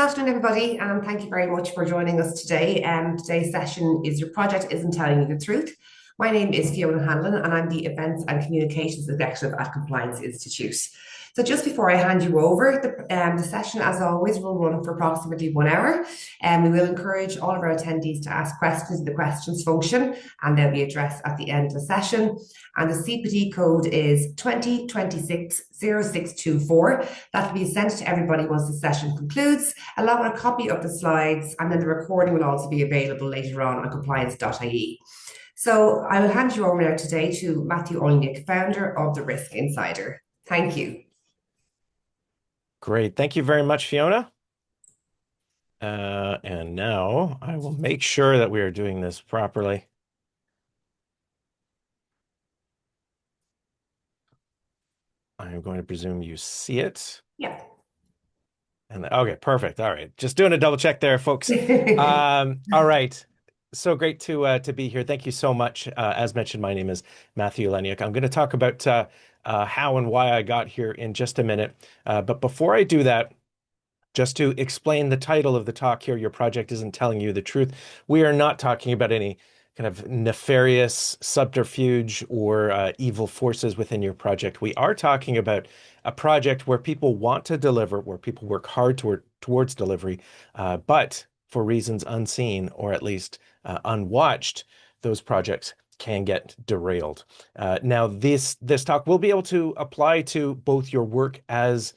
afternoon, everybody, and thank you very much for joining us today. Today's session is Your Project Isn't Telling You the Truth. My name is Fiona Hanlon, and I'm the Events and Communications Executive at Compliance Institute. So just before I hand you over, the session, as always, will run for approximately 1 hour, and we will encourage all of our attendees to ask questions in the questions function, and they'll be addressed at the end of the session. And the CPD code is 20260624. That will be sent to everybody once the session concludes, along with a copy of the slides, and then the recording will also be available later on compliance.ie. So I will hand you over now today to Matthew Olnick, founder of the Risk Insider. Thank you. Great. Thank you very much, Fiona. And now I will make sure that we are doing this properly. I'm going to presume you see it. Yeah. And okay, perfect. All right. Just doing a double check there, folks. All right. So great to be here. Thank you so much. As mentioned, my name is Matthew Olnick. I'm going to talk about how and why I got here in just a minute. But before I do that, just to explain the title of the talk here, Your Project Isn't Telling You the Truth. We are not talking about any kind of nefarious subterfuge or evil forces within your project. We are talking about a project where people want to deliver, where people work hard towards delivery, but for reasons unseen or at least unwatched, those projects can get derailed. Now, this talk will be able to apply to both your work as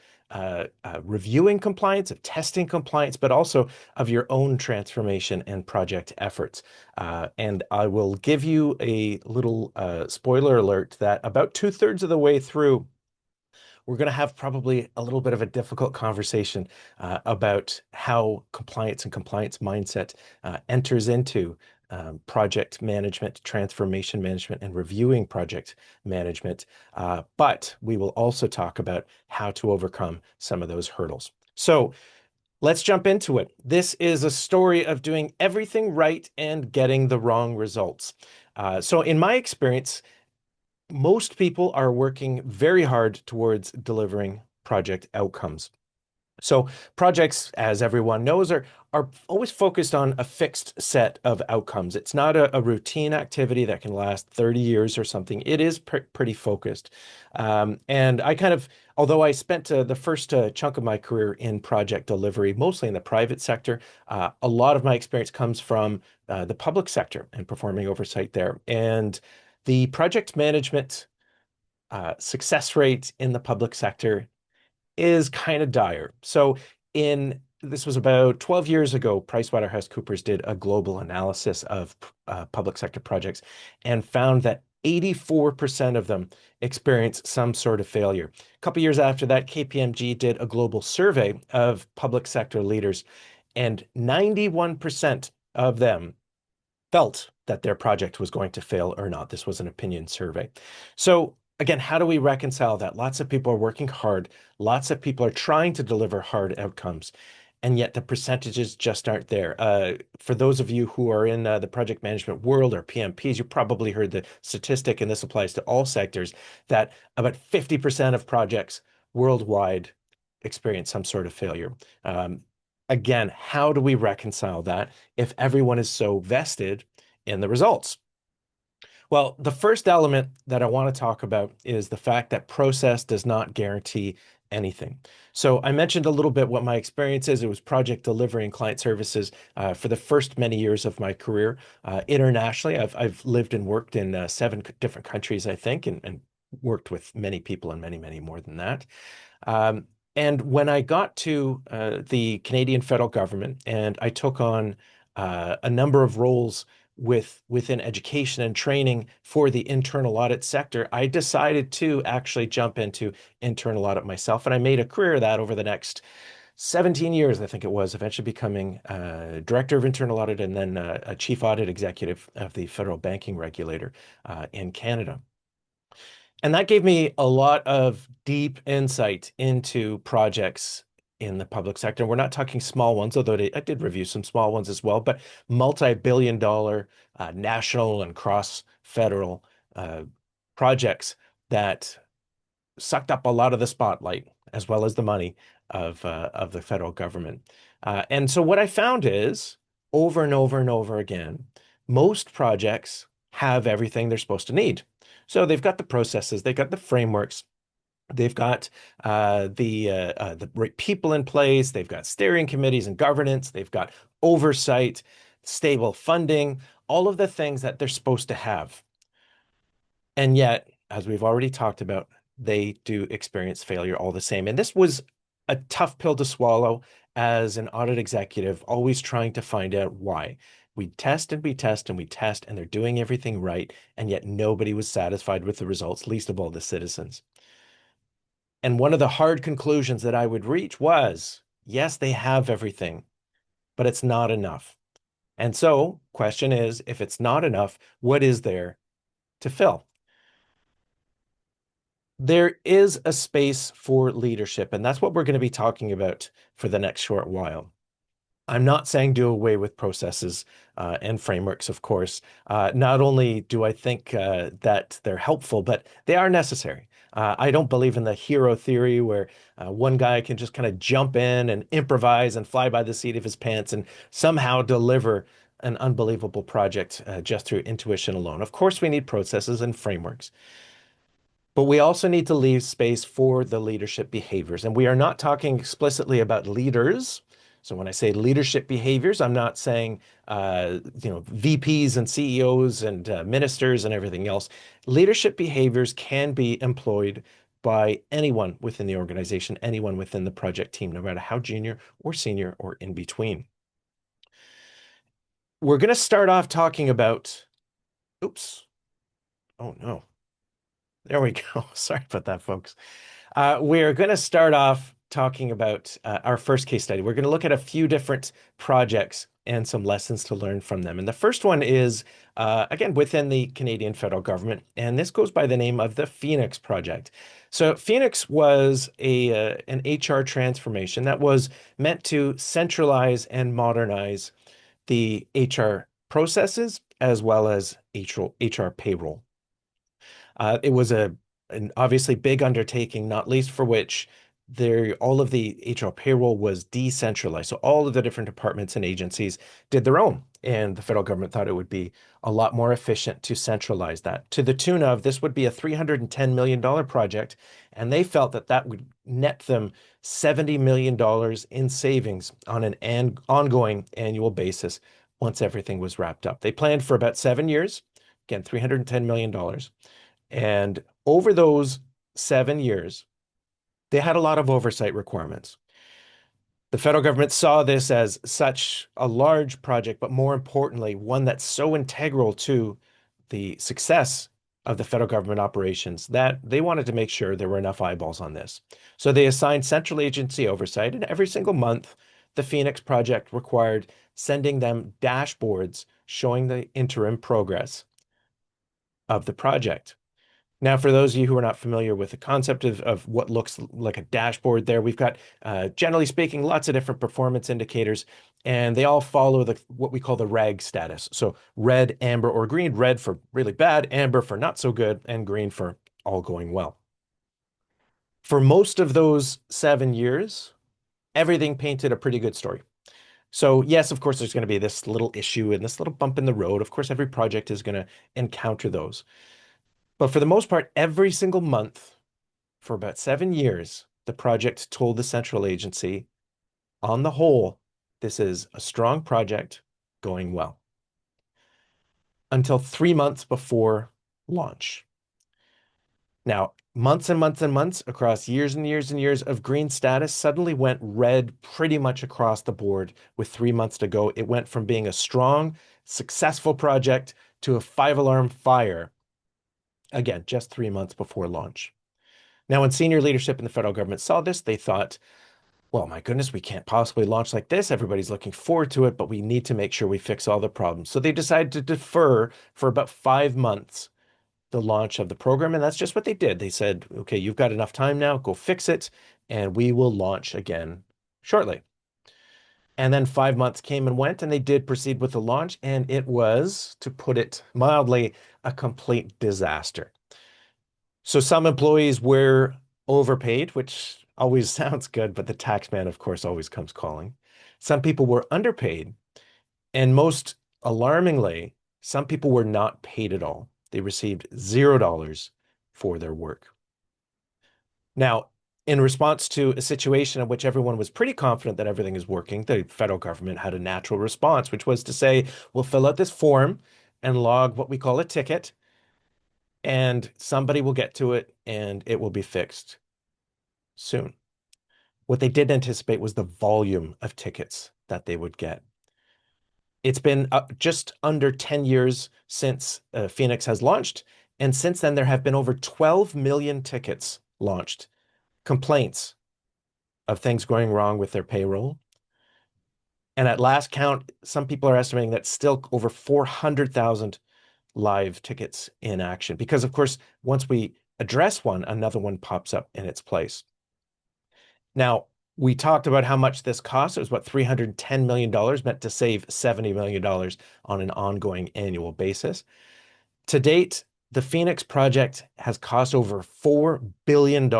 reviewing compliance, of testing compliance, but also of your own transformation and project efforts. And I will give you a little spoiler alert that about 2/3 of the way through, we're going to have probably a little bit of a difficult conversation about how compliance and compliance mindset enters into project management, transformation management, and reviewing project management. But we will also talk about how to overcome some of those hurdles. So let's jump into it. This is a story of doing everything right and getting the wrong results. So in my experience, most people are working very hard towards delivering project outcomes. So projects, as everyone knows, are always focused on a fixed set of outcomes. It's not a routine activity that can last 30 years or something. It is pretty focused. And I kind of, although I spent the first chunk of my career in project delivery, mostly in the private sector, a lot of my experience comes from the public sector and performing oversight there. And the project management success rate in the public sector is kind of dire. So this was about 12 years ago, PricewaterhouseCoopers did a global analysis of public sector projects and found that 84% of them experienced some sort of failure. A couple years after that, KPMG did a global survey of public sector leaders, and 91% of them felt that their project was going to fail or not. This was an opinion survey. So again, how do we reconcile that? Lots of people are working hard. Lots of people are trying to deliver hard outcomes, and yet the percentages just aren't there. For those of you who are in the project management world or PMPs, you probably heard the statistic, and this applies to all sectors, that about 50% of projects worldwide experience some sort of failure. Again, how do we reconcile that if everyone is so vested in the results? Well, the first element that I want to talk about is the fact that process does not guarantee anything. So I mentioned a little bit what my experience is. It was project delivery and client services for the first many years of my career. Internationally, I've lived and worked in 7 different countries, I think, and worked with many people and many, many more than that. And when I got to the Canadian federal government and I took on a number of roles within education and training for the internal audit sector, I decided to actually jump into internal audit myself. And I made a career of that over the next 17 years, I think it was, eventually becoming director of internal audit and then a chief audit executive of the federal banking regulator in Canada. And that gave me a lot of deep insight into projects in the public sector. We're not talking small ones, although I did review some small ones as well, but multi-billion-dollar national and cross-federal projects that sucked up a lot of the spotlight as well as the money of the federal government. And so what I found is over and over and over again, most projects have everything they're supposed to need. So they've got the processes, they've got the frameworks, they've got the right people in place, they've got steering committees and governance, they've got oversight, stable funding, all of the things that they're supposed to have. And yet, as we've already talked about, they do experience failure all the same. And this was a tough pill to swallow as an audit executive, always trying to find out why. We test and we test and we test, and they're doing everything right, and yet nobody was satisfied with the results, least of all the citizens. And one of the hard conclusions that I would reach was, yes, they have everything, but it's not enough. And so, question is, if it's not enough, what is there to fill? There is a space for leadership, and that's what we're going to be talking about for the next short while. I'm not saying do away with processes and frameworks, of course. Not only do I think that they're helpful, but they are necessary. I don't believe in the hero theory where one guy can just kind of jump in and improvise and fly by the seat of his pants and somehow deliver an unbelievable project just through intuition alone. Of course, we need processes and frameworks. But we also need to leave space for the leadership behaviors. And we are not talking explicitly about leaders. So when I say leadership behaviors, I'm not saying, VPs and CEOs and ministers and everything else. Leadership behaviors can be employed by anyone within the organization, anyone within the project team, no matter how junior or senior or in between. We're going to start off talking about, oops, oh no. There we go. Sorry about that, folks. We're going to start off talking about our first case study. We're going to look at a few different projects and some lessons to learn from them. And the first one is, again, within the Canadian federal government, and this goes by the name of the Phoenix Project. So Phoenix was an HR transformation that was meant to centralize and modernize the HR processes as well as HR payroll. It was an obviously big undertaking, not least for which all of the HR payroll was decentralized. So all of the different departments and agencies did their own. And the federal government thought it would be a lot more efficient to centralize that to the tune of this would be a $310 million project. And they felt that that would net them $70 million in savings on an ongoing annual basis once everything was wrapped up. They planned for about 7 years, again, $310 million. And over those 7 years, they had a lot of oversight requirements. The federal government saw this as such a large project, but more importantly, one that's so integral to the success of the federal government operations that they wanted to make sure there were enough eyeballs on this. So they assigned central agency oversight, and every single month, the Phoenix Project required sending them dashboards showing the interim progress of the project. Now, for those of you who are not familiar with the concept of what looks like a dashboard there, we've got, generally speaking, lots of different performance indicators, and they all follow what we call the RAG status. So red, amber, or green. Red for really bad, amber for not so good, and green for all going well. For most of those 7 years, everything painted a pretty good story. So yes, of course, there's going to be this little issue and this little bump in the road. Of course, every project is going to encounter those. But for the most part, every single month for about 7 years, the project told the central agency, on the whole, this is a strong project going well. Until 3 months before launch. Now, months and months and months across years and years and years of green status suddenly went red pretty much across the board with 3 months to go. It went from being a strong, successful project to a 5-alarm fire. Again, just 3 months before launch. Now, when senior leadership in the federal government saw this, they thought, well, my goodness, we can't possibly launch like this. Everybody's looking forward to it, but we need to make sure we fix all the problems. So they decided to defer for about 5 months the launch of the program. And that's just what they did. They said, okay, you've got enough time now, go fix it, and we will launch again shortly. And then 5 months came and went, and they did proceed with the launch, and it was, to put it mildly, a complete disaster. So some employees were overpaid, which always sounds good, but the tax man, of course, always comes calling. Some people were underpaid, and most alarmingly, some people were not paid at all. They received $0 for their work. Now, in response to a situation in which everyone was pretty confident that everything is working, the federal government had a natural response, which was to say, we'll fill out this form and log what we call a ticket, and somebody will get to it and it will be fixed soon. What they didn't anticipate was the volume of tickets that they would get. It's been just under 10 years since Phoenix has launched. And since then, there have been over 12 million tickets launched, complaints of things going wrong with their payroll. And at last count, some people are estimating that still over 400,000 live tickets in action. Because, of course, once we address one, another one pops up in its place. Now, we talked about how much this cost. It was what, $310 million, meant to save $70 million on an ongoing annual basis. To date, the Phoenix project has cost over $4 billion.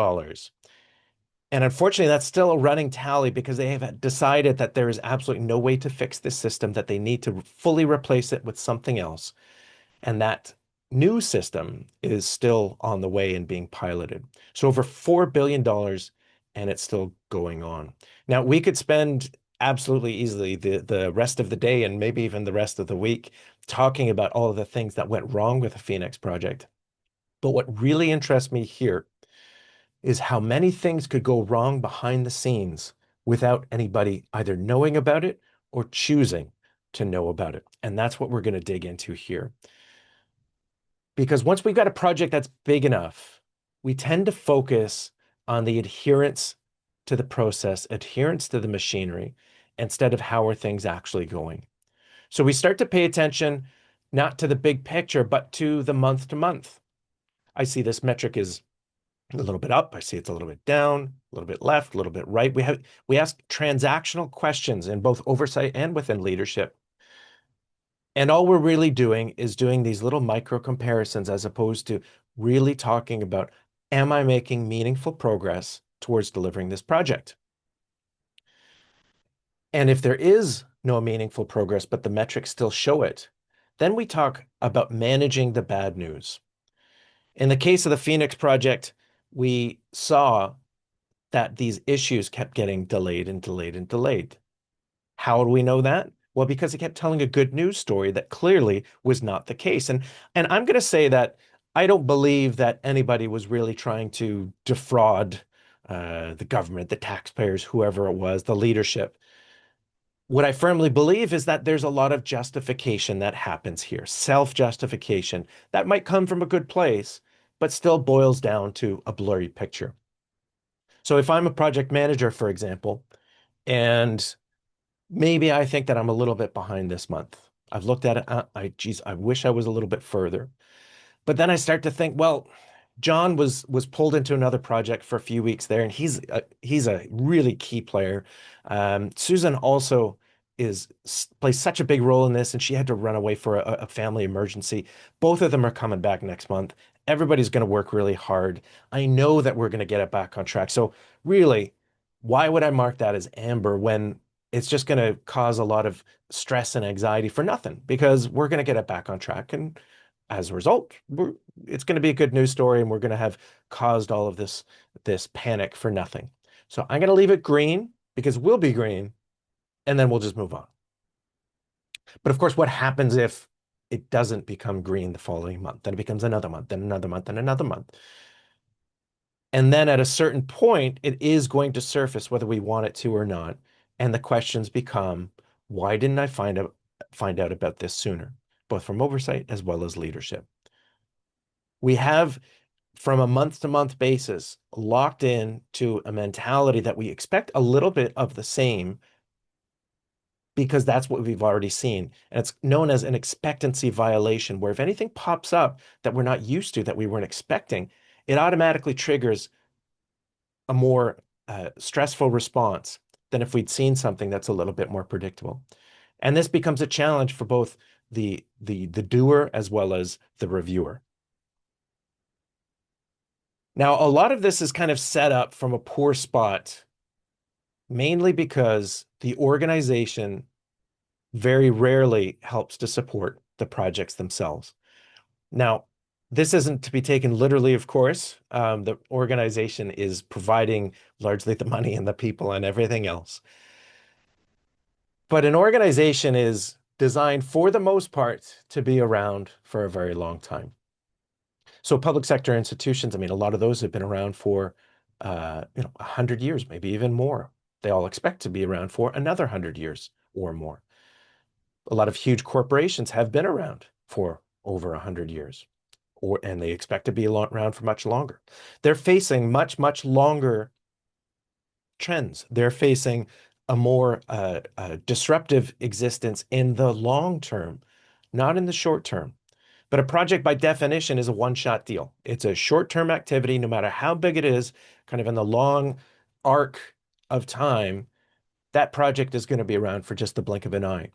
And unfortunately, that's still a running tally because they have decided that there is absolutely no way to fix this system, that they need to fully replace it with something else. And that new system is still on the way and being piloted. So over $4 billion, and it's still going on. Now, we could spend absolutely easily the rest of the day and maybe even the rest of the week talking about all of the things that went wrong with the Phoenix project. But what really interests me here is how many things could go wrong behind the scenes without anybody either knowing about it or choosing to know about it. And that's what we're going to dig into here. Because once we've got a project that's big enough, we tend to focus on the adherence to the process, adherence to the machinery, instead of how are things actually going. So we start to pay attention not to the big picture, but to the month to month. I see this metric is a little bit up. I see it's a little bit down, a little bit left, a little bit right. We ask transactional questions in both oversight and within leadership. And all we're really doing is doing these little micro comparisons as opposed to really talking about, am I making meaningful progress towards delivering this project? And if there is no meaningful progress, but the metrics still show it, then we talk about managing the bad news. In the case of the Phoenix project, we saw that these issues kept getting delayed and delayed and delayed. How do we know that? Well, because it kept telling a good news story that clearly was not the case. And I'm going to say that I don't believe that anybody was really trying to defraud the government, the taxpayers, whoever it was, the leadership. What I firmly believe is that there's a lot of justification that happens here, self-justification that might come from a good place, but still boils down to a blurry picture. So if I'm a project manager, for example, and maybe I think that I'm a little bit behind this month. I've looked at it. Geez, I wish I was a little bit further. But then I start to think, well, John was pulled into another project for a few weeks there, and he's a really key player. Susan also plays such a big role in this, and she had to run away for a family emergency. Both of them are coming back next month. Everybody's going to work really hard. I know that we're going to get it back on track. So really, why would I mark that as amber when it's just going to cause a lot of stress and anxiety for nothing? Because we're going to get it back on track, and as a result, it's going to be a good news story, and we're going to have caused all of this panic for nothing. So I'm going to leave it green because we'll be green, and then we'll just move on. But of course, what happens if it doesn't become green the following month? Then it becomes another month, then another month, then another month. And then at a certain point, it is going to surface whether we want it to or not. And the questions become, why didn't I find out about this sooner, both from oversight as well as leadership? We have, from a month-to-month basis, locked in to a mentality that we expect a little bit of the same because that's what we've already seen. And it's known as an expectancy violation, where if anything pops up that we're not used to, that we weren't expecting, it automatically triggers a more stressful response than if we'd seen something that's a little bit more predictable. And this becomes a challenge for both the doer as well as the reviewer. Now, a lot of this is kind of set up from a poor spot, mainly because the organization very rarely helps to support the projects themselves. Now, this isn't to be taken literally, of course. The organization is providing largely the money and the people and everything else. But an organization is designed for the most part to be around for a very long time. So public sector institutions, I mean, a lot of those have been around for, 100 years, maybe even more. They all expect to be around for another 100 years or more. A lot of huge corporations have been around for over 100 years, and they expect to be around for much longer. They're facing much, much longer trends. They're facing a more disruptive existence in the long term, not in the short term. But a project by definition is a one-shot deal. It's a short-term activity, no matter how big it is, kind of in the long arc of time, that project is going to be around for just the blink of an eye.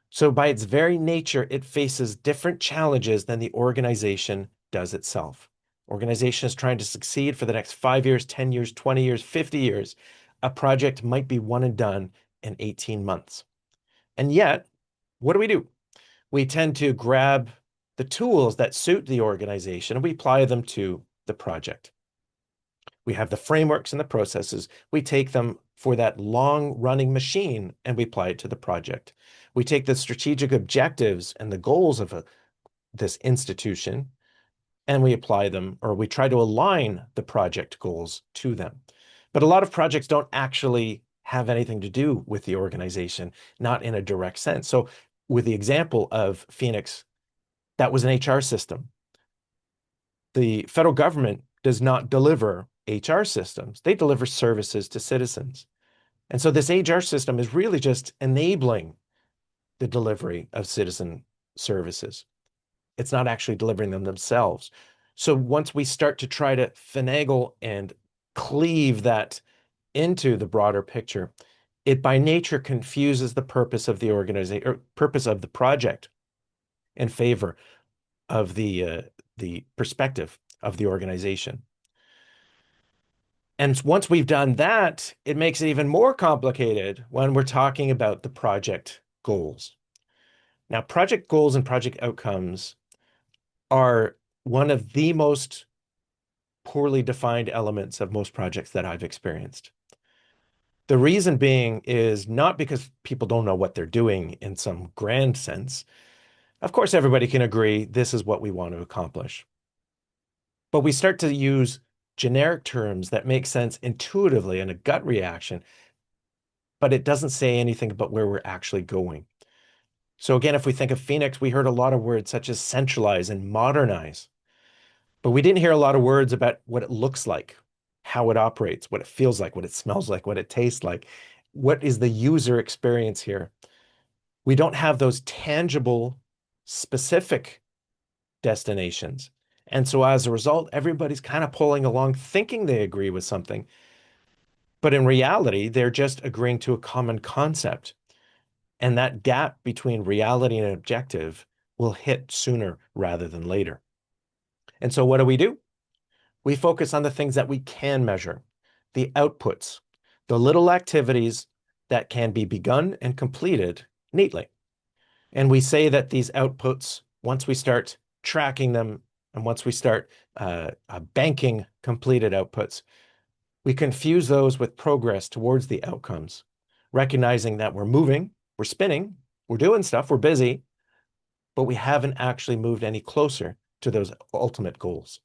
So by its very nature, it faces different challenges than the organization does itself. Organization is trying to succeed for the next 5 years, 10 years, 20 years, 50 years. A project might be one and done in 18 months. And yet, what do? We tend to grab the tools that suit the organization and we apply them to the project. We have the frameworks and the processes. We take them for that long running machine and we apply it to the project. We take the strategic objectives and the goals of this institution and we apply them, or we try to align the project goals to them. But a lot of projects don't actually have anything to do with the organization, not in a direct sense. So with the example of Phoenix, that was an HR system. The federal government does not deliver HR systems. They deliver services to citizens. And so this HR system is really just enabling the delivery of citizen services. It's not actually delivering them themselves. So once we start to try to finagle and cleave that into the broader picture, it by nature confuses the purpose of the organization or purpose of the project in favor of the perspective of the organization. And once we've done that, it makes it even more complicated when we're talking about the project goals. Now, project goals and project outcomes are one of the most poorly defined elements of most projects that I've experienced. The reason being is not because people don't know what they're doing in some grand sense. Of course, everybody can agree this is what we want to accomplish. But we start to use generic terms that make sense intuitively in a gut reaction, but it doesn't say anything about where we're actually going. So again, if we think of Phoenix, we heard a lot of words such as centralize and modernize, but we didn't hear a lot of words about what it looks like, how it operates, what it feels like, what it smells like, what it tastes like. What is the user experience here? We don't have those tangible, specific destinations. And so as a result, everybody's kind of pulling along thinking they agree with something. But in reality, they're just agreeing to a common concept. And that gap between reality and objective will hit sooner rather than later. And so what do? We focus on the things that we can measure, the outputs, the little activities that can be begun and completed neatly. And we say that these outputs, once we start tracking them and once we start banking completed outputs, we confuse those with progress towards the outcomes, recognizing that we're moving, we're spinning, we're doing stuff, we're busy, but we haven't actually moved any closer to those ultimate goals.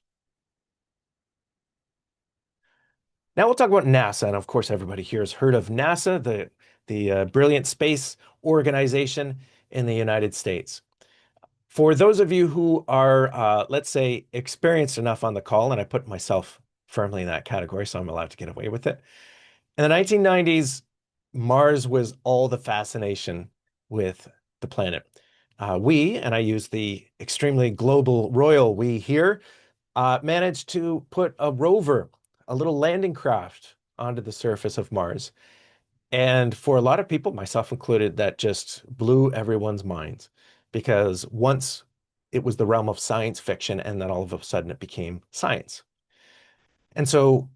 Now we'll talk about NASA, and of course everybody here has heard of NASA, the brilliant space organization in the United States. For those of you who are, let's say, experienced enough on the call, and I put myself firmly in that category, so I'm allowed to get away with it. In the 1990s, Mars was all the fascination with the planet. We, and I use the extremely global royal we here, managed to put a rover, a little landing craft, onto the surface of Mars. And for a lot of people, myself included, that just blew everyone's minds because once it was the realm of science fiction and then all of a sudden it became science. And so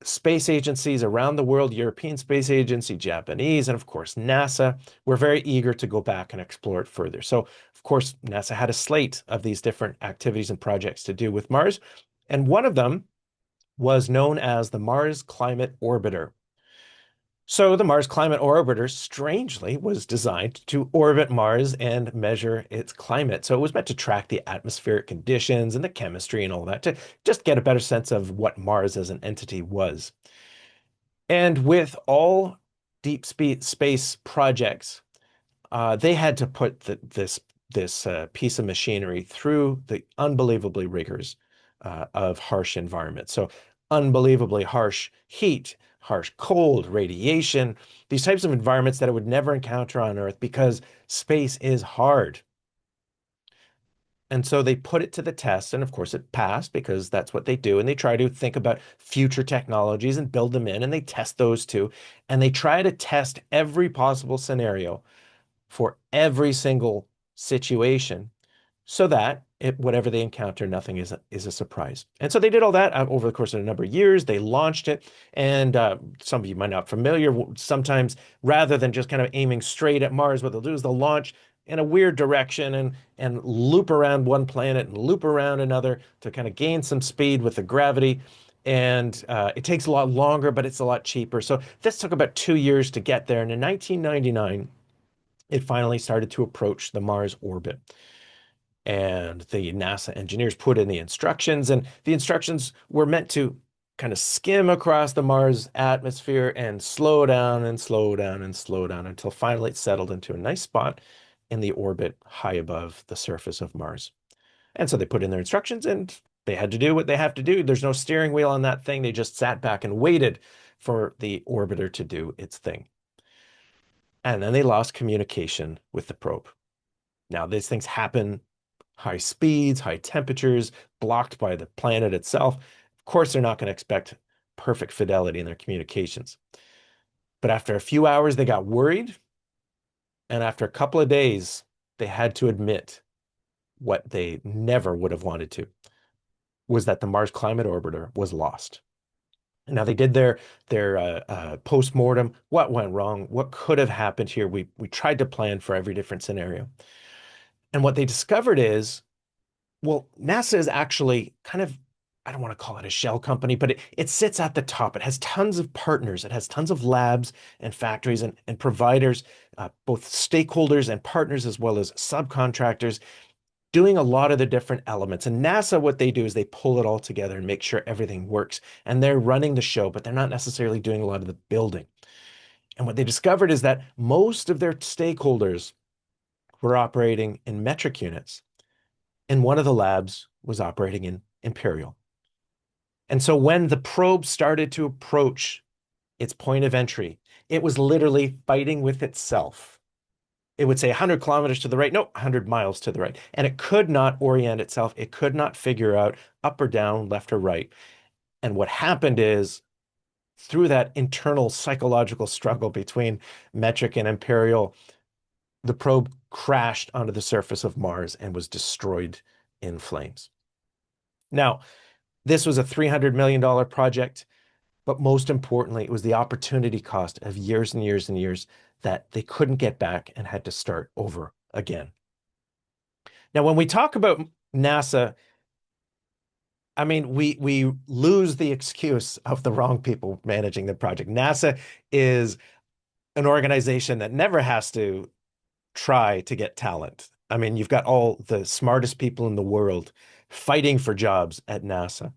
space agencies around the world, European Space Agency, Japanese, and of course NASA, were very eager to go back and explore it further. So, of course, NASA had a slate of these different activities and projects to do with Mars. And one of them was known as the Mars Climate Orbiter. So the Mars Climate Orbiter, strangely, was designed to orbit Mars and measure its climate. So it was meant to track the atmospheric conditions and the chemistry and all that to just get a better sense of what Mars as an entity was. And with all deep space projects, they had to put this piece of machinery through the unbelievably rigors of harsh environments. So unbelievably harsh heat, harsh cold, radiation, these types of environments that it would never encounter on Earth because space is hard. And so they put it to the test, and of course it passed because that's what they do. And they try to think about future technologies and build them in, and they test those too. And they try to test every possible scenario for every single situation so that whatever they encounter, nothing is a surprise. And so they did all that over the course of a number of years. They launched it, and some of you might not be familiar. Sometimes, rather than just kind of aiming straight at Mars, what they'll do is they'll launch in a weird direction and loop around one planet and loop around another to kind of gain some speed with the gravity. And it takes a lot longer, but it's a lot cheaper. So this took about 2 years to get there. And in 1999, it finally started to approach the Mars orbit. And the NASA engineers put in the instructions, and the instructions were meant to kind of skim across the Mars atmosphere and slow down and slow down and slow down until finally it settled into a nice spot in the orbit high above the surface of Mars. And so they put in their instructions and they had to do what they have to do. There's no steering wheel on that thing. They just sat back and waited for the orbiter to do its thing. And then they lost communication with the probe. Now, these things happen high speeds, high temperatures, blocked by the planet itself. Of course, they're not going to expect perfect fidelity in their communications. But after a few hours, they got worried. And after a couple of days, they had to admit what they never would have wanted to, was that the Mars Climate Orbiter was lost. Now they did their post-mortem. What went wrong? What could have happened here? We tried to plan for every different scenario. And what they discovered is, well, NASA is actually kind of, I don't want to call it a shell company, but it sits at the top. It has tons of partners. It has tons of labs and factories and providers, both stakeholders and partners, as well as subcontractors, doing a lot of the different elements. And NASA, what they do is they pull it all together and make sure everything works. And they're running the show, but they're not necessarily doing a lot of the building. And what they discovered is that most of their stakeholders were operating in metric units, and one of the labs was operating in imperial. And so when the probe started to approach its point of entry, it was literally fighting with itself. It would say 100 kilometers to the right, no, 100 miles to the right. And it could not orient itself. It could not figure out up or down, left or right. And what happened is, through that internal psychological struggle between metric and imperial, the probe crashed onto the surface of Mars and was destroyed in flames. Now, this was a $300 million project, but most importantly, it was the opportunity cost of years and years and years that they couldn't get back and had to start over again. Now, when we talk about NASA, I mean, we lose the excuse of the wrong people managing the project. NASA is an organization that never has to try to get talent. I mean, you've got all the smartest people in the world fighting for jobs at NASA.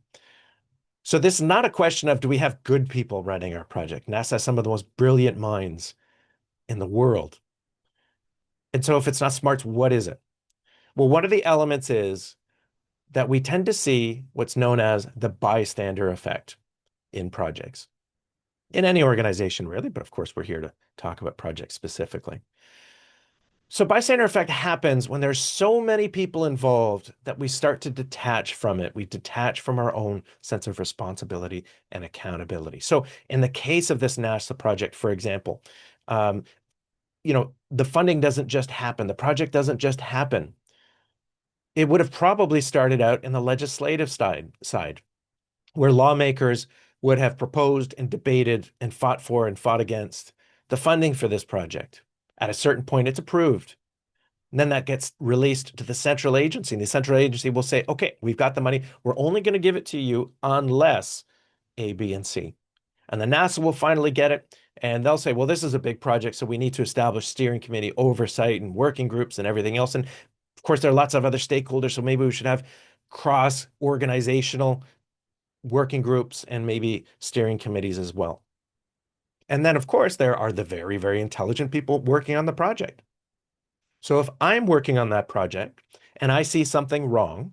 So this is not a question of, do we have good people running our project? NASA has some of the most brilliant minds in the world. And so if it's not smart, what is it? Well, one of the elements is that we tend to see what's known as the bystander effect in projects, in any organization, really, but of course, we're here to talk about projects specifically. So bystander effect happens when there's so many people involved that we start to detach from it. We detach from our own sense of responsibility and accountability. So in the case of this NASA project, for example, the funding doesn't just happen. The project doesn't just happen. It would have probably started out in the legislative side. where lawmakers would have proposed and debated and fought for and fought against the funding for this project. At a certain point, it's approved. And then that gets released to the central agency. And the central agency will say, okay, we've got the money. We're only going to give it to you unless A, B, and C. And then NASA will finally get it. And they'll say, well, this is a big project, so we need to establish steering committee oversight and working groups and everything else. And of course, there are lots of other stakeholders, so maybe we should have cross-organizational working groups and maybe steering committees as well. And then, of course, there are the very, very intelligent people working on the project. So if I'm working on that project and I see something wrong,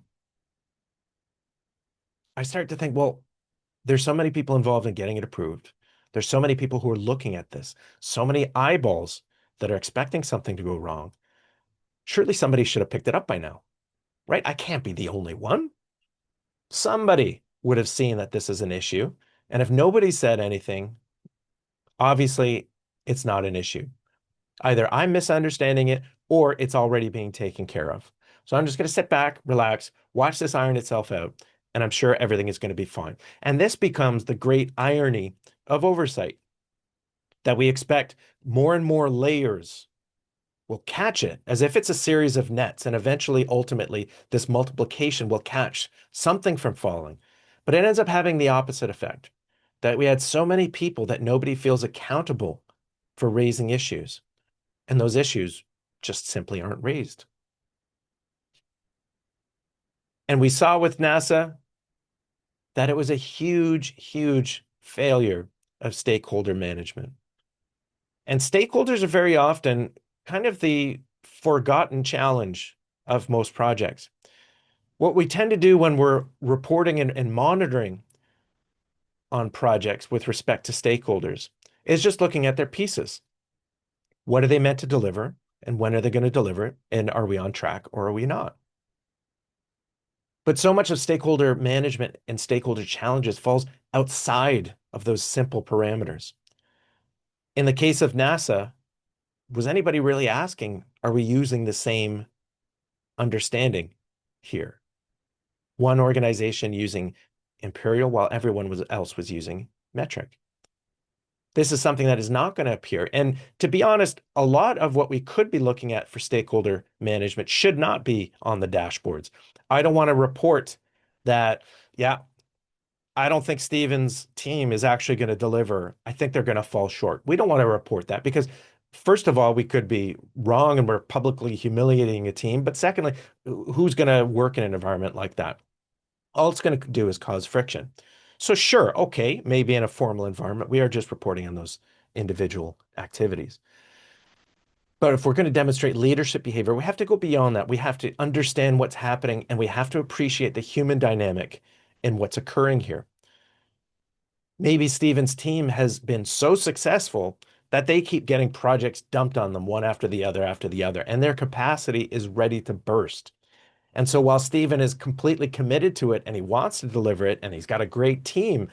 I start to think, well, there's so many people involved in getting it approved. There's so many people who are looking at this, so many eyeballs that are expecting something to go wrong. Surely somebody should have picked it up by now, right? I can't be the only one. Somebody would have seen that this is an issue. And if nobody said anything, obviously it's not an issue. Either I'm misunderstanding it or it's already being taken care of. So I'm just going to sit back, relax, watch this iron itself out, and I'm sure everything is going to be fine. And this becomes the great irony of oversight, that we expect more and more layers will catch it as if it's a series of nets, and eventually, ultimately, this multiplication will catch something from falling. But it ends up having the opposite effect, that we had so many people that nobody feels accountable for raising issues. And those issues just simply aren't raised. And we saw with NASA that it was a huge, huge failure of stakeholder management. And stakeholders are very often kind of the forgotten challenge of most projects. What we tend to do when we're reporting and monitoring on projects with respect to stakeholders is just looking at their pieces. What are they meant to deliver? And when are they going to deliver it? And are we on track or are we not? But so much of stakeholder management and stakeholder challenges falls outside of those simple parameters. In the case of NASA, was anybody really asking, are we using the same understanding here? One organization using imperial while everyone else was using metric. This is something that is not going to appear. And to be honest, a lot of what we could be looking at for stakeholder management should not be on the dashboards. I don't want to report that, yeah, I don't think Steven's team is actually going to deliver. I think they're going to fall short. We don't want to report that because, first of all, we could be wrong and we're publicly humiliating a team. But secondly, who's going to work in an environment like that? All it's going to do is cause friction. So sure, okay, maybe in a formal environment, we are just reporting on those individual activities. But if we're going to demonstrate leadership behavior, we have to go beyond that. We have to understand what's happening and we have to appreciate the human dynamic in what's occurring here. Maybe Steven's team has been so successful that they keep getting projects dumped on them one after the other, and their capacity is ready to burst. And so while Steven is completely committed to it and he wants to deliver it and he's got a great team,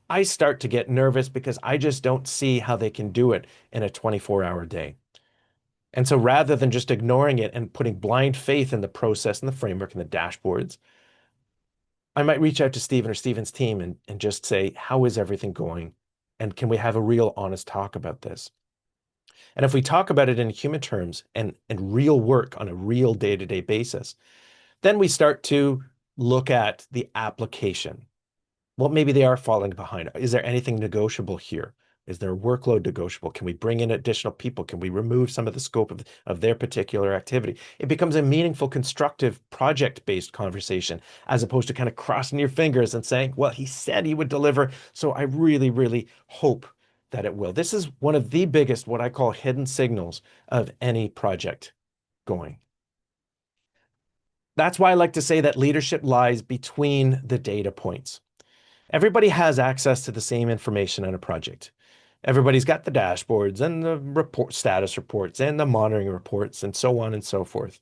I start to get nervous because I just don't see how they can do it in a 24-hour day. And so rather than just ignoring it and putting blind faith in the process and the framework and the dashboards, I might reach out to Steven or Steven's team and just say, how is everything going? And can we have a real honest talk about this? And if we talk about it in human terms and real work on a real day-to-day basis, then we start to look at the application. Well, maybe they are falling behind. Is there anything negotiable here? Is there a workload negotiable? Can we bring in additional people? Can we remove some of the scope of their particular activity? It becomes a meaningful, constructive, project-based conversation, as opposed to kind of crossing your fingers and saying, well, he said he would deliver, so I really, really hope that it will. This is one of the biggest, what I call hidden signals of any project going. That's why I like to say that leadership lies between the data points. Everybody has access to the same information on a project. Everybody's got the dashboards and the report status reports and the monitoring reports and so on and so forth.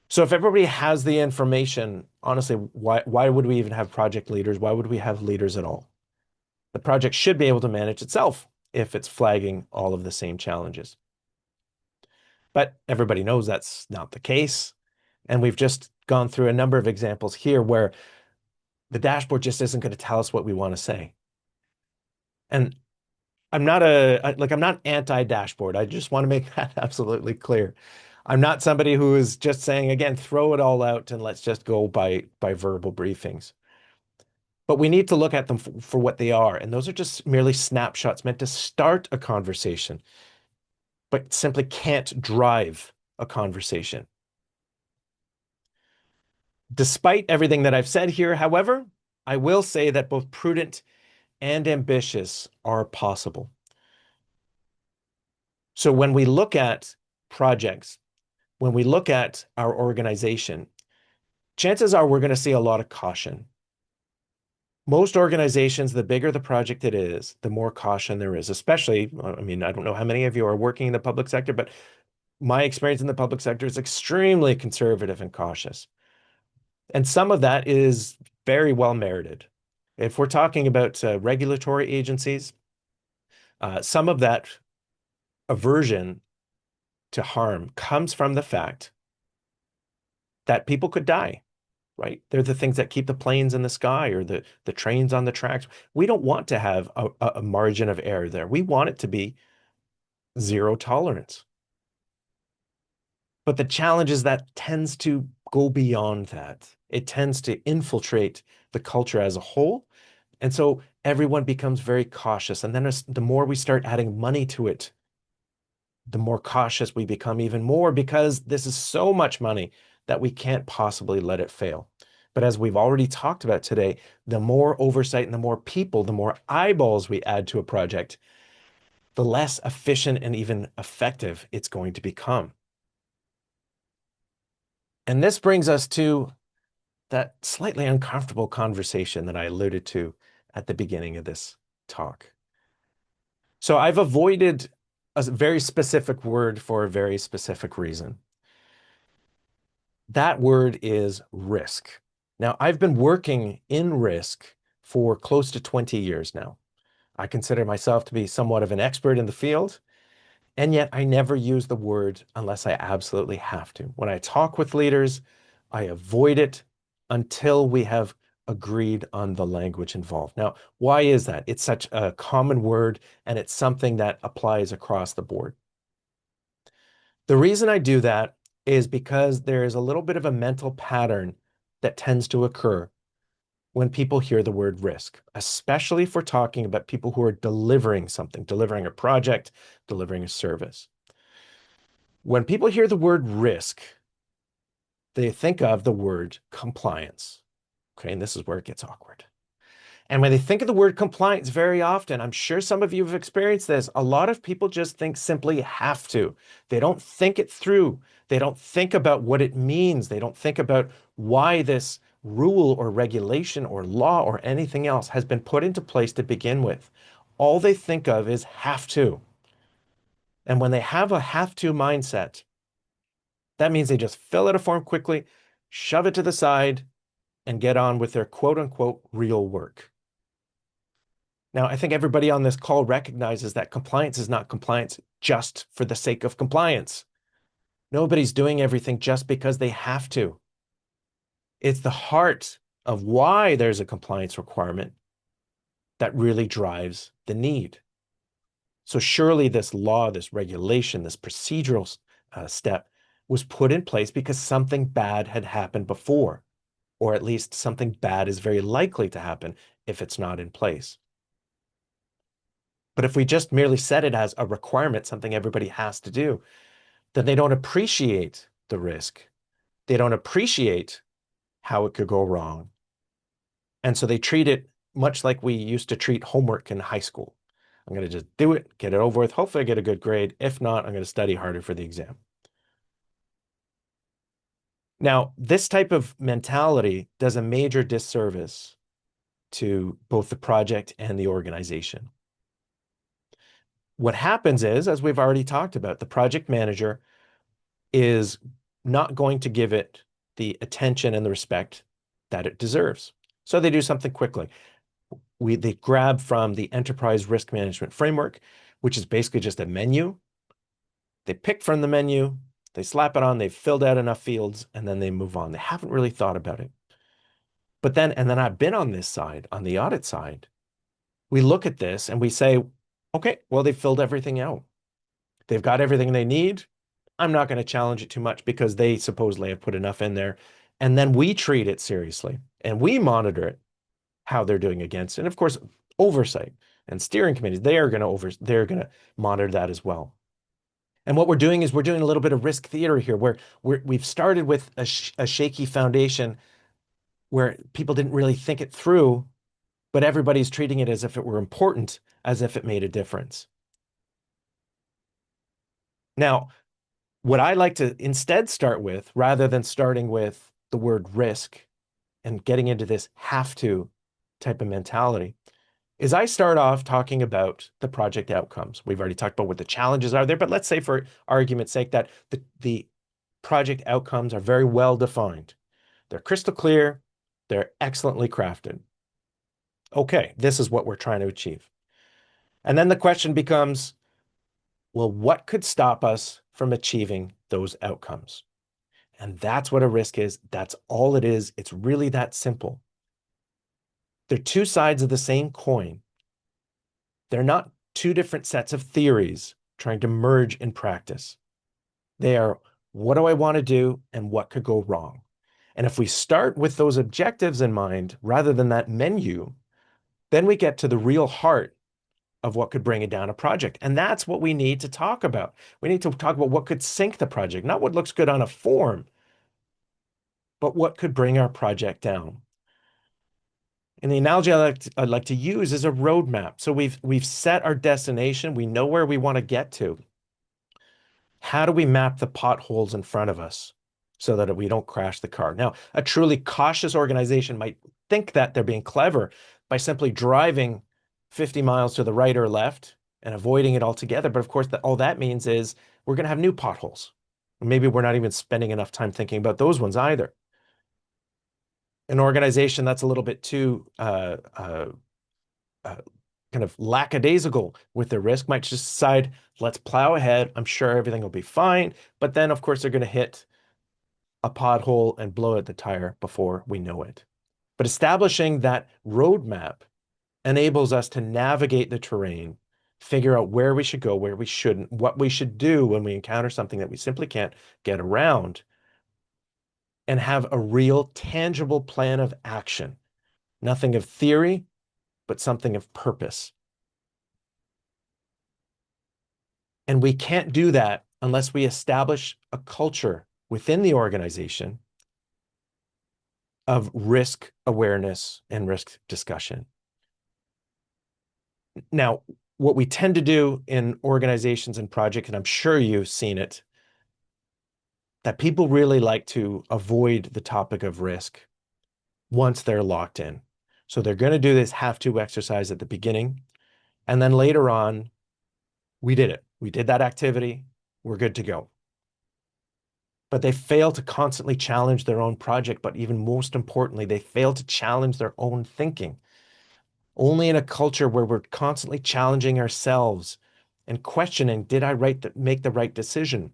So if everybody has the information, honestly, why would we even have project leaders? Why would we have leaders at all? The project should be able to manage itself if it's flagging all of the same challenges. But everybody knows that's not the case. And we've just gone through a number of examples here where the dashboard just isn't going to tell us what we want to say. And I'm not anti-dashboard. I just want to make that absolutely clear. I'm not somebody who is just saying, again, throw it all out and let's just go by verbal briefings. But we need to look at them for what they are. And those are just merely snapshots meant to start a conversation, but simply can't drive a conversation. Despite everything that I've said here, however, I will say that both prudent and ambitious are possible. So when we look at projects, when we look at our organization, chances are we're going to see a lot of caution. Most organizations, the bigger the project it is, the more caution there is, especially, I mean, I don't know how many of you are working in the public sector, but my experience in the public sector is extremely conservative and cautious. And some of that is very well merited. If we're talking about regulatory agencies, some of that aversion to harm comes from the fact that people could die, right? They're the things that keep the planes in the sky or the trains on the tracks. We don't want to have a margin of error there. We want it to be zero tolerance. But the challenge is that tends to go beyond that. It tends to infiltrate the culture as a whole. And so everyone becomes very cautious. And then the more we start adding money to it, the more cautious we become even more, because this is so much money that we can't possibly let it fail. But as we've already talked about today, the more oversight and the more people, the more eyeballs we add to a project, the less efficient and even effective it's going to become. And this brings us to that slightly uncomfortable conversation that I alluded to at the beginning of this talk. So I've avoided a very specific word for a very specific reason. That word is risk. Now, I've been working in risk for close to 20 years now. I consider myself to be somewhat of an expert in the field, and yet I never use the word unless I absolutely have to. When I talk with leaders, I avoid it until we have agreed on the language involved. Now, why is that? It's such a common word, and it's something that applies across the board. The reason I do that is because there is a little bit of a mental pattern that tends to occur when people hear the word risk, especially if we're talking about people who are delivering something, delivering a project, delivering a service. When people hear the word risk, they think of the word compliance. Okay, and this is where it gets awkward. And when they think of the word compliance very often, I'm sure some of you have experienced this, a lot of people just think simply have to. They don't think it through. They don't think about what it means. They don't think about why this rule or regulation or law or anything else has been put into place to begin with. All they think of is have to. And when they have a have to mindset, that means they just fill out a form quickly, shove it to the side, and get on with their quote unquote real work. Now, I think everybody on this call recognizes that compliance is not compliance just for the sake of compliance. Nobody's doing everything just because they have to. It's the heart of why there's a compliance requirement that really drives the need. So surely this law, this regulation, this procedural step was put in place because something bad had happened before, or at least something bad is very likely to happen if it's not in place. But if we just merely set it as a requirement, something everybody has to do, then they don't appreciate the risk. They don't appreciate how it could go wrong. And so they treat it much like we used to treat homework in high school. I'm going to just do it, get it over with. Hopefully I get a good grade. If not, I'm going to study harder for the exam. Now, this type of mentality does a major disservice to both the project and the organization. What happens is, as we've already talked about, the project manager is not going to give it the attention and the respect that it deserves. So they do something quickly. They grab from the Enterprise Risk Management Framework, which is basically just a menu. They pick from the menu, they slap it on, they've filled out enough fields, and then they move on. They haven't really thought about it. But then, and then I've been on this side, on the audit side, we look at this and we say, okay, well, they've filled everything out. They've got everything they need. I'm not going to challenge it too much because they supposedly have put enough in there. And then we treat it seriously and we monitor it, how they're doing against it. And of course, oversight and steering committees, they're going to monitor that as well. And what we're doing is we're doing a little bit of risk theory here, where we've started with a shaky foundation where people didn't really think it through, but everybody's treating it as if it were important, as if it made a difference. Now, what I like to instead start with, rather than starting with the word risk and getting into this have to type of mentality, is I start off talking about the project outcomes. We've already talked about what the challenges are there, but let's say for argument's sake that the project outcomes are very well defined. They're crystal clear. They're excellently crafted. Okay, this is what we're trying to achieve. And then the question becomes, well, what could stop us from achieving those outcomes? And that's what a risk is. That's all it is. It's really that simple. They're two sides of the same coin. They're not two different sets of theories trying to merge in practice. They are, what do I want to do and what could go wrong? And if we start with those objectives in mind, rather than that menu, then we get to the real heart of what could bring it down a project. And that's what we need to talk about. We need to talk about what could sink the project, not what looks good on a form, but what could bring our project down. And the analogy I'd like to use is a roadmap. So we've set our destination. We know where we want to get to. How do we map the potholes in front of us so that we don't crash the car? Now, a truly cautious organization might think that they're being clever by simply driving 50 miles to the right or left and avoiding it altogether. But of course, all that means is we're going to have new potholes. Maybe we're not even spending enough time thinking about those ones either. An organization that's a little bit too kind of lackadaisical with their risk might just decide, let's plow ahead. I'm sure everything will be fine. But then, of course, they're going to hit a pothole and blow out the tire before we know it. But establishing that roadmap enables us to navigate the terrain, figure out where we should go, where we shouldn't, what we should do when we encounter something that we simply can't get around, and have a real tangible plan of action. Nothing of theory, but something of purpose. And we can't do that unless we establish a culture within the organization of risk awareness and risk discussion. Now, what we tend to do in organizations and projects, and I'm sure you've seen it, that people really like to avoid the topic of risk once they're locked in. So they're going to do this have to exercise at the beginning. And then later on, we did it. We did that activity. We're good to go. But they fail to constantly challenge their own project. But even most importantly, they fail to challenge their own thinking. Only in a culture where we're constantly challenging ourselves and questioning, did I make the right decision?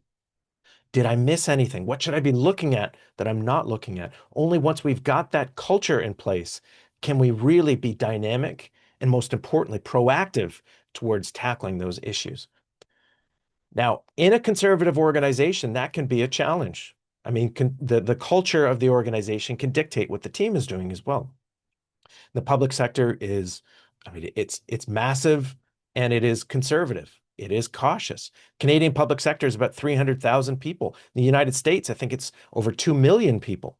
Did I miss anything? What should I be looking at that I'm not looking at? Only once we've got that culture in place can we really be dynamic and, most importantly, proactive towards tackling those issues. Now, in a conservative organization, that can be a challenge. I mean, the culture of the organization can dictate what the team is doing as well. The public sector is, I mean, it's massive and it is conservative. It is cautious. Canadian public sector is about 300,000 people. In the United States, I think it's over 2 million people.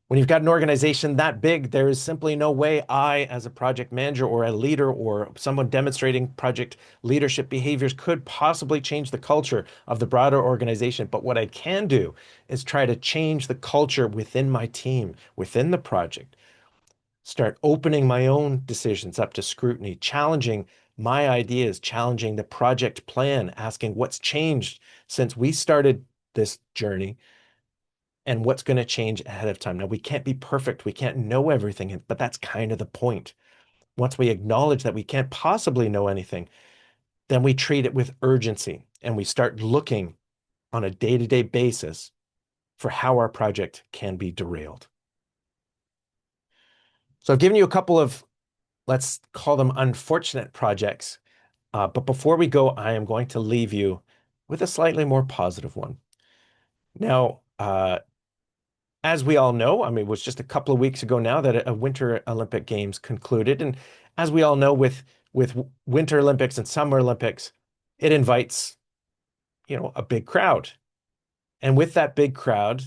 When you've got an organization that big, there is simply no way I, as a project manager or a leader or someone demonstrating project leadership behaviors, could possibly change the culture of the broader organization. But what I can do is try to change the culture within my team, within the project. Start opening my own decisions up to scrutiny, challenging my ideas, challenging the project plan, asking what's changed since we started this journey and what's going to change ahead of time. Now, we can't be perfect. We can't know everything, but that's kind of the point. Once we acknowledge that we can't possibly know anything, then we treat it with urgency and we start looking on a day-to-day basis for how our project can be derailed. So I've given you a couple of, let's call them unfortunate projects. But before we go, I am going to leave you with a slightly more positive one. Now, as we all know, I mean, it was just a couple of weeks ago now that a Winter Olympic Games concluded. And as we all know, with Winter Olympics and Summer Olympics, it invites, a big crowd. And with that big crowd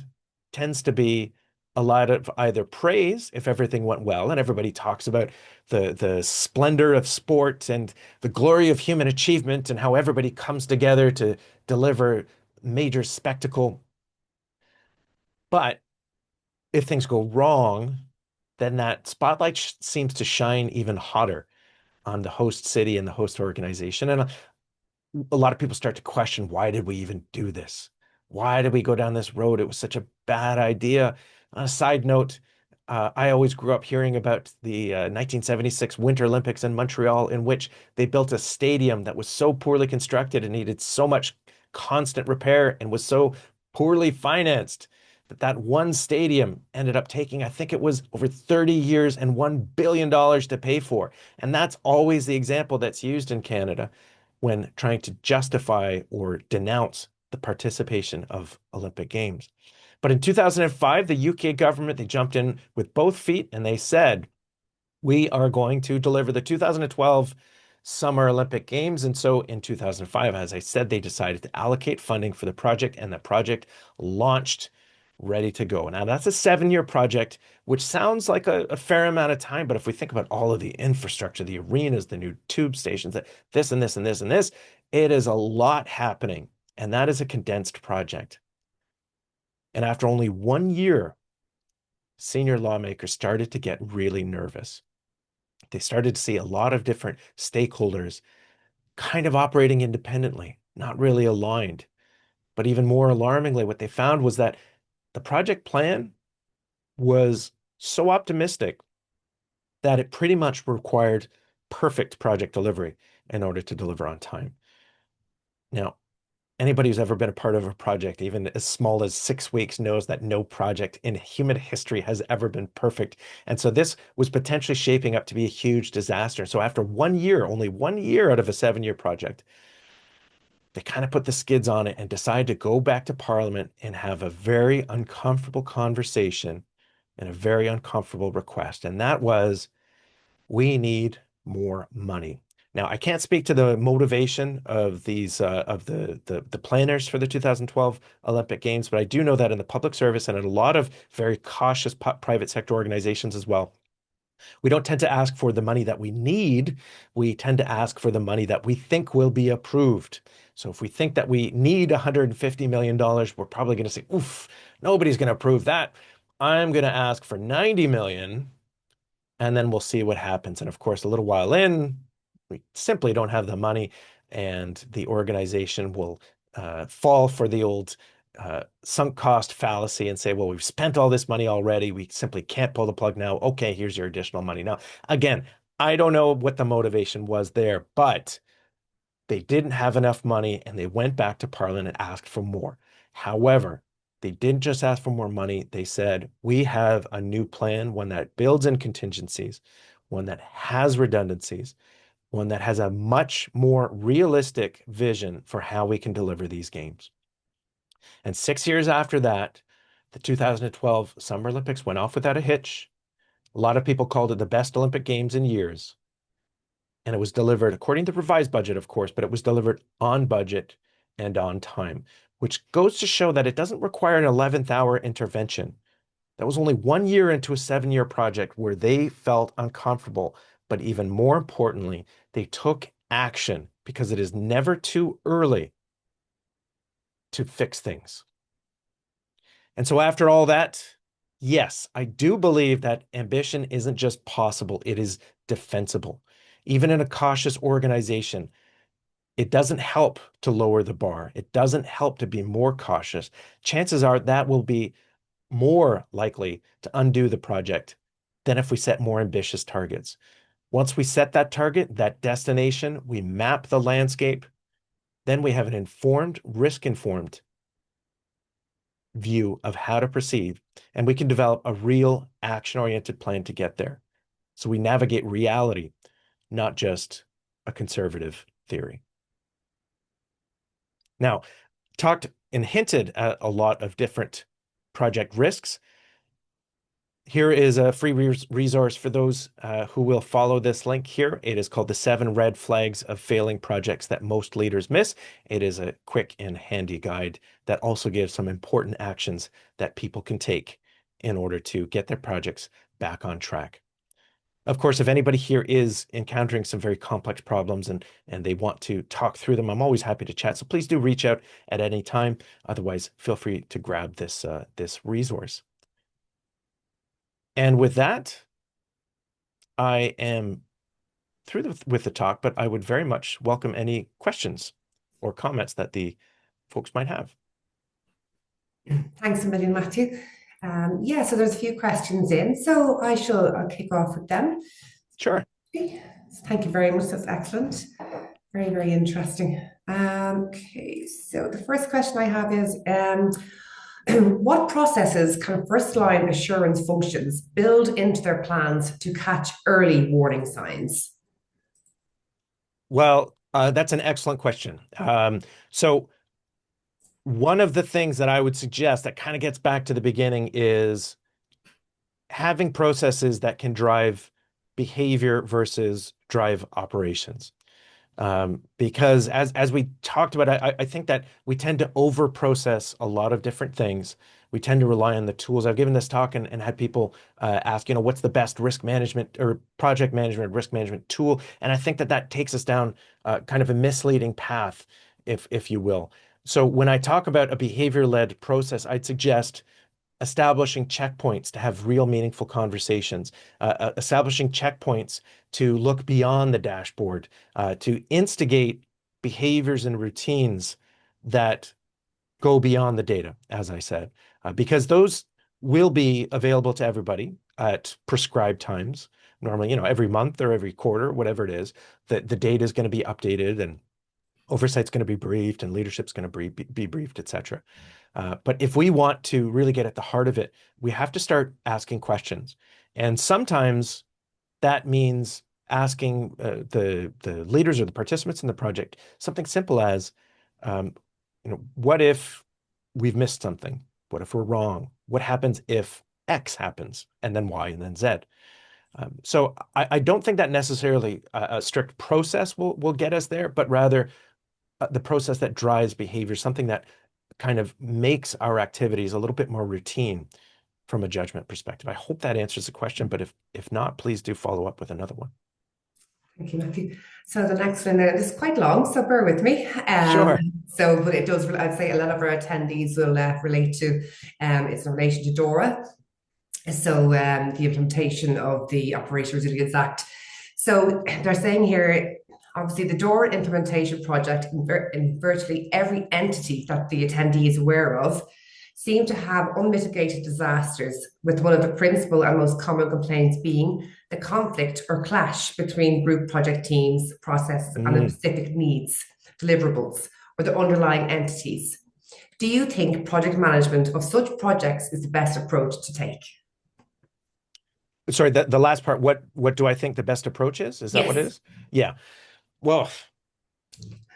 tends to be a lot of either praise if everything went well, and everybody talks about the splendor of sport and the glory of human achievement and how everybody comes together to deliver major spectacle. But if things go wrong, then that spotlight seems to shine even hotter on the host city and the host organization. And a lot of people start to question, why did we even do this? Why did we go down this road? It was such a bad idea. On a side note, I always grew up hearing about the 1976 Winter Olympics in Montreal, in which they built a stadium that was so poorly constructed and needed so much constant repair and was so poorly financed that that one stadium ended up taking, I think it was over 30 years and $1 billion to pay for. And that's always the example that's used in Canada when trying to justify or denounce the participation of Olympic Games. But in 2005, the UK government, they jumped in with both feet and they said, we are going to deliver the 2012 Summer Olympic Games. And so in 2005, as I said, they decided to allocate funding for the project, and the project launched ready to go. Now, that's a 7-year project, which sounds like a fair amount of time. But if we think about all of the infrastructure, the arenas, the new tube stations, this and this and this and this, it is a lot happening. And that is a condensed project. And after only 1 year, senior lawmakers started to get really nervous. They started to see a lot of different stakeholders kind of operating independently, not really aligned. But even more alarmingly, what they found was that the project plan was so optimistic that it pretty much required perfect project delivery in order to deliver on time. Now, anybody who's ever been a part of a project, even as small as 6 weeks, knows that no project in human history has ever been perfect. And so this was potentially shaping up to be a huge disaster. So after 1 year, only 1 year out of a 7-year project, they kind of put the skids on it and decided to go back to Parliament and have a very uncomfortable conversation and a very uncomfortable request. And that was, we need more money. Now, I can't speak to the motivation of these of the planners for the 2012 Olympic Games, but I do know that in the public service and in a lot of very cautious private sector organizations as well, we don't tend to ask for the money that we need. We tend to ask for the money that we think will be approved. So if we think that we need $150 million, we're probably going to say, oof, nobody's going to approve that. I'm going to ask for 90 million, and then we'll see what happens. And of course, a little while in, we simply don't have the money, and the organization will fall for the old sunk cost fallacy and say, well, we've spent all this money already. We simply can't pull the plug now. Okay, here's your additional money. Now, again, I don't know what the motivation was there, but they didn't have enough money and they went back to Parliament and asked for more. However, they didn't just ask for more money. They said, we have a new plan, one that builds in contingencies, one that has redundancies, one that has a much more realistic vision for how we can deliver these games. And 6 years after that, the 2012 Summer Olympics went off without a hitch. A lot of people called it the best Olympic Games in years. And it was delivered according to the revised budget, of course, but it was delivered on budget and on time, which goes to show that it doesn't require an 11th hour intervention. That was only 1 year into a 7-year project where they felt uncomfortable. But even more importantly, they took action, because it is never too early to fix things. And so after all that, yes, I do believe that ambition isn't just possible, it is defensible. Even in a cautious organization, it doesn't help to lower the bar. It doesn't help to be more cautious. Chances are that will be more likely to undo the project than if we set more ambitious targets. Once we set that target, that destination, we map the landscape, then we have an informed, risk-informed view of how to proceed, and we can develop a real action-oriented plan to get there. So we navigate reality, not just a conservative theory. Now, talked and hinted at a lot of different project risks. Here is a free resource for those who will follow this link here. It is called The 7 Red Flags of Failing Projects That Most Leaders Miss. It is a quick and handy guide that also gives some important actions that people can take in order to get their projects back on track. Of course, if anybody here is encountering some very complex problems and they want to talk through them, I'm always happy to chat. So please do reach out at any time. Otherwise, feel free to grab this resource. And with that, I am through with the talk, but I would very much welcome any questions or comments that the folks might have. Thanks a million, Matthew. Yeah, so there's a few questions in, so I'll kick off with them. Sure. Okay. Thank you very much. That's excellent. Very, very interesting. Okay, so the first question I have is, what processes can first-line assurance functions build into their plans to catch early warning signs? Well, that's an excellent question. So one of the things that I would suggest that kind of gets back to the beginning is having processes that can drive behavior versus drive operations. Because as we talked about, I think that we tend to over process a lot of different things. We tend to rely on the tools. I've given this talk and had people ask, what's the best risk management or project management, risk management tool? And I think that takes us down kind of a misleading path, if you will. So when I talk about a behavior-led process, I'd suggest establishing checkpoints to have real meaningful conversations, establishing checkpoints to look beyond the dashboard, to instigate behaviors and routines that go beyond the data, as I said, because those will be available to everybody at prescribed times. Normally, every month or every quarter, whatever it is, that the data is going to be updated and oversight's going to be briefed and leadership's going to be briefed, et cetera. But if we want to really get at the heart of it, we have to start asking questions. And sometimes that means asking the leaders or the participants in the project something simple as, what if we've missed something? What if we're wrong? What happens if X happens and then Y and then Z? So I don't think that necessarily a strict process will get us there, but rather the process that drives behavior, something that kind of makes our activities a little bit more routine from a judgment perspective. I hope that answers the question, but if not, please do follow up with another one. Thank you, Matthew. So the next one is quite long, so bear with me. Sure. So, but it does, I'd say a lot of our attendees will relate to, it's in relation to DORA. So the implementation of the Operation Resilience Act. So they're saying here, obviously the DORA implementation project in virtually every entity that the attendee is aware of seem to have unmitigated disasters, with one of the principal and most common complaints being the conflict or clash between group project teams, processes, and the specific needs, deliverables, or the underlying entities. Do you think project management of such projects is the best approach to take? Sorry, the last part, what do I think the best approach is? Is that Yes. what it is? Yeah. Well,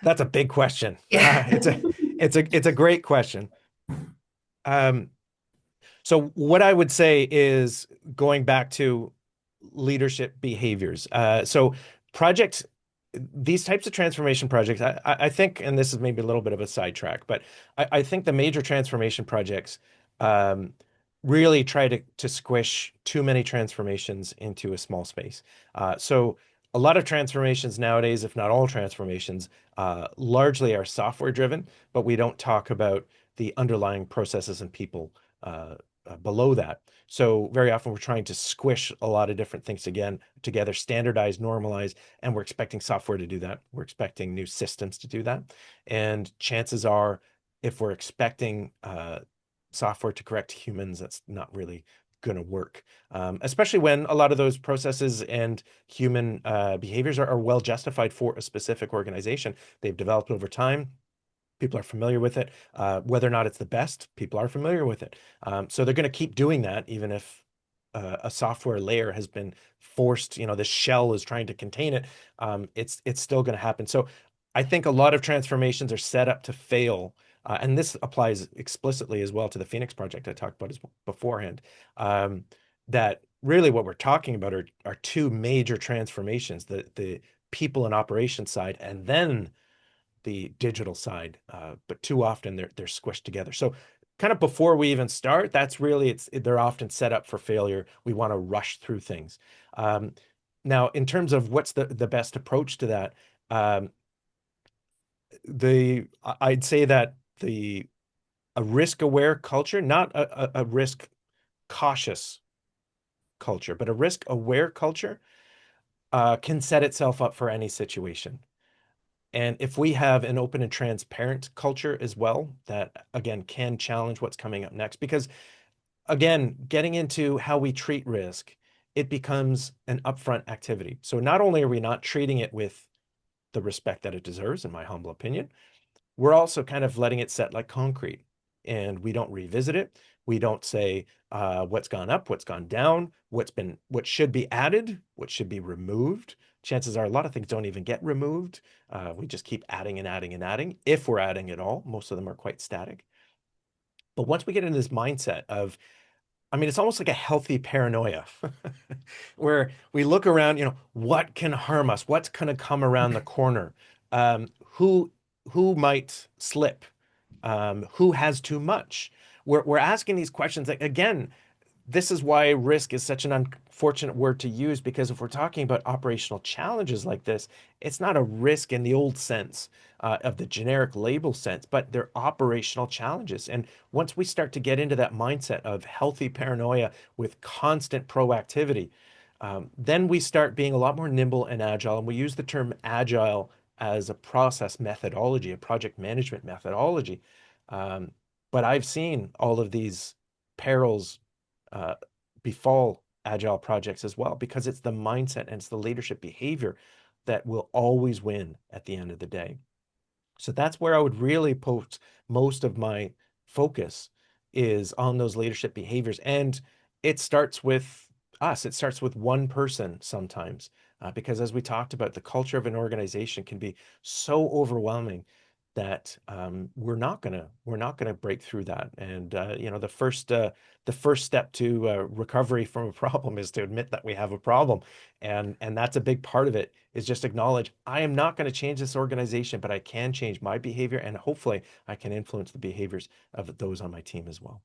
that's a big question. Yeah. It's a great question. So what I would say is going back to leadership behaviors. So these types of transformation projects, I think, and this is maybe a little bit of a sidetrack, but I think the major transformation projects really try to squish too many transformations into a small space. So a lot of transformations nowadays, if not all transformations, largely are software driven, but we don't talk about the underlying processes and people below that. So very often we're trying to squish a lot of different things together, standardize, normalize, and we're expecting software to do that. We're expecting new systems to do that. And chances are, if we're expecting software to correct humans, that's not really going to work, especially when a lot of those processes and human behaviors are well justified for a specific organization. They've developed over time. People are familiar with it. Whether or not it's the best, people are familiar with it. So they're going to keep doing that, even if a software layer has been forced, the shell is trying to contain it, it's still going to happen. So I think a lot of transformations are set up to fail. And this applies explicitly as well to the Phoenix project I talked about beforehand. That really what we're talking about are two major transformations, the people and operations side, and then the digital side. But too often they're squished together. So kind of before we even start, that's really, they're often set up for failure. We want to rush through things. Now, in terms of what's the best approach to that, I'd say that a risk-aware culture, not a risk-cautious culture, but a risk-aware culture can set itself up for any situation. And if we have an open and transparent culture as well, that again can challenge what's coming up next, because again, getting into how we treat risk, it becomes an upfront activity. So not only are we not treating it with the respect that it deserves, in my humble opinion, we're also kind of letting it set like concrete, and we don't revisit it. We don't say what's gone up, what's gone down, what should be added, what should be removed. Chances are a lot of things don't even get removed. We just keep adding and adding and adding, if we're adding at all. Most of them are quite static. But once we get into this mindset of, I mean, it's almost like a healthy paranoia where we look around, what can harm us? What's going to come around the corner? Who might slip? Who has too much? We're asking these questions. Again, this is why risk is such an unfortunate word to use, because if we're talking about operational challenges like this, it's not a risk in the old sense of the generic label sense, but they're operational challenges. And once we start to get into that mindset of healthy paranoia with constant proactivity, then we start being a lot more nimble and agile. And we use the term agile as a process methodology, a project management methodology. But I've seen all of these perils befall agile projects as well, because it's the mindset and it's the leadership behavior that will always win at the end of the day. So that's where I would really put most of my focus, is on those leadership behaviors. And it starts with us. It starts with one person sometimes, because as we talked about, the culture of an organization can be so overwhelming that we're not gonna break through that. And the first step to recovery from a problem is to admit that we have a problem, and that's a big part of it, is just acknowledge, I am not going to change this organization, but I can change my behavior, and hopefully I can influence the behaviors of those on my team as well.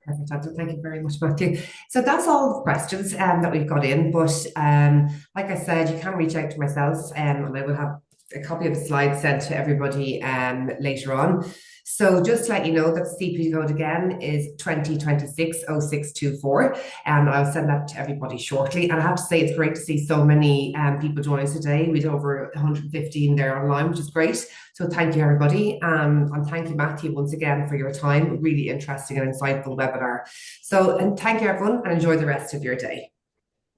Perfect answer. Thank you very much, Matthew. So that's all the questions that we've got in. But like I said, you can reach out to myself, and I will have a copy of the slides sent to everybody later on. So just to let you know that the CPD code again is 2026-0624, and I'll send that to everybody shortly. And I have to say, it's great to see so many people join us today. We had over 115 there online, which is great. So thank you, everybody. And thank you, Matthew, once again for your time. Really interesting and insightful webinar. So, and thank you, everyone, and enjoy the rest of your day.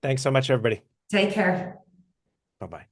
Thanks so much, everybody. Take care. Bye-bye.